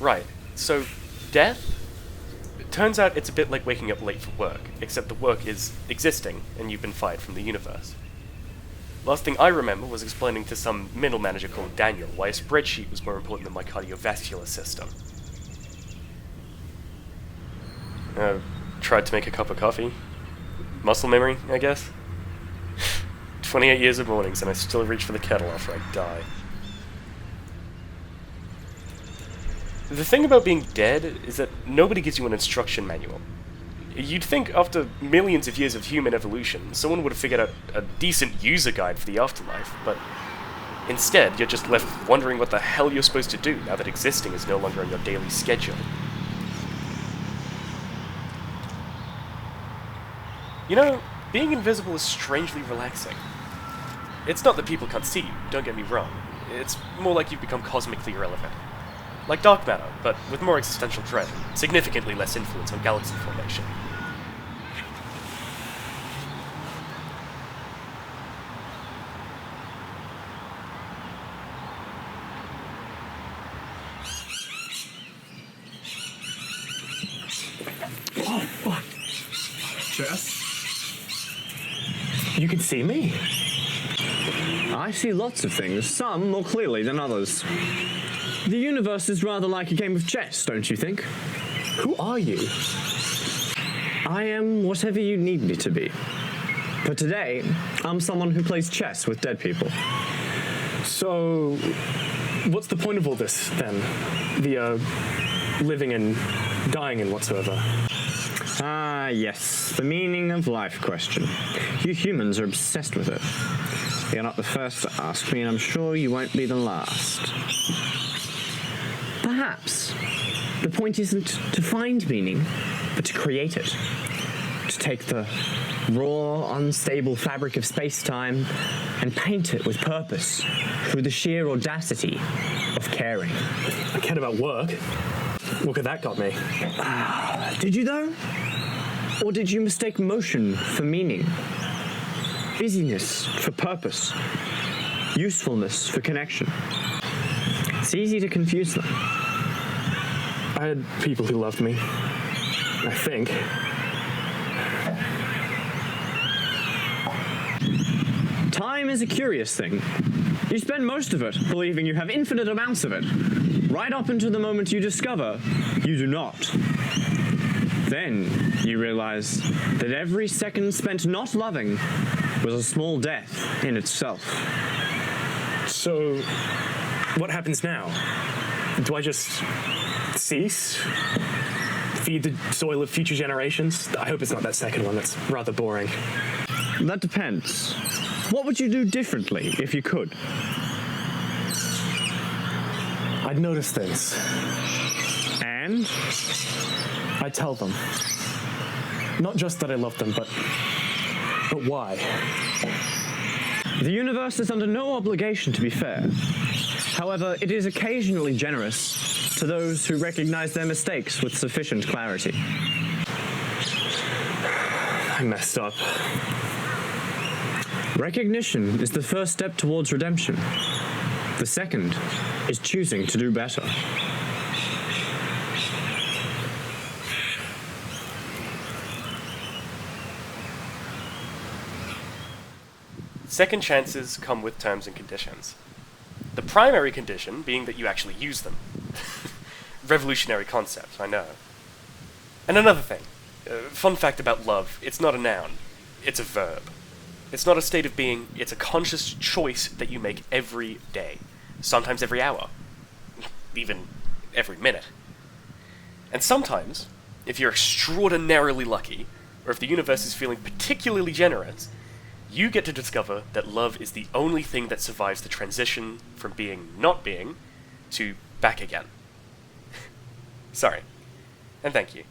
Right. So, death? It turns out it's a bit like waking up late for work, except the work is existing, and you've been fired from the universe. Last thing I remember was explaining to some middle manager called Daniel why a spreadsheet was more important than my cardiovascular system. Tried to make a cup of coffee. Muscle memory, I guess? 28 years of mornings and I still reach for the kettle after I die. The thing about being dead is that nobody gives you an instruction manual. You'd think after millions of years of human evolution, someone would have figured out a decent user guide for the afterlife, but instead you're just left wondering what the hell you're supposed to do now that existing is no longer on your daily schedule. You know, being invisible is strangely relaxing. It's not that people can't see you, don't get me wrong. It's more like you've become cosmically irrelevant. Like dark matter, but with more existential dread, and significantly less influence on galaxy formation. Oh, fuck. Jess? You can see me? I see lots of things, some more clearly than others. The universe is rather like a game of chess, don't you think? Who are you? I am whatever you need me to be. But today, I'm someone who plays chess with dead people. So, what's the point of all this, then? The, living and dying and whatsoever? Ah, yes, the meaning of life question. You humans are obsessed with it. You're not the first to ask me, and I'm sure you won't be the last. Perhaps the point isn't to find meaning, but to create it. To take the raw, unstable fabric of space-time and paint it with purpose through the sheer audacity of caring. I cared about work. Look at that got me. Did you though? Or did you mistake motion for meaning? Busyness for purpose? Usefulness for connection? It's easy to confuse them. I had people who loved me. I think. Time is a curious thing. You spend most of it believing you have infinite amounts of it, right up until the moment you discover you do not. Then you realize that every second spent not loving was a small death in itself. So, what happens now? Do I just cease? Feed the soil of future generations? I hope it's not that second one, that's rather boring. That depends. What would you do differently if you could? I'd notice things. And? I'd tell them. Not just that I love them, but why? The universe is under no obligation to be fair. However, it is occasionally generous to those who recognize their mistakes with sufficient clarity. I messed up. Recognition is the first step towards redemption. The second is choosing to do better. Second chances come with terms and conditions. The primary condition being that you actually use them. Revolutionary concept, I know. And another thing, fun fact about love, it's not a noun, it's a verb. It's not a state of being, it's a conscious choice that you make every day. Sometimes every hour. Even every minute. And sometimes, if you're extraordinarily lucky, or if the universe is feeling particularly generous, you get to discover that love is the only thing that survives the transition from being not being to back again. Sorry. And thank you.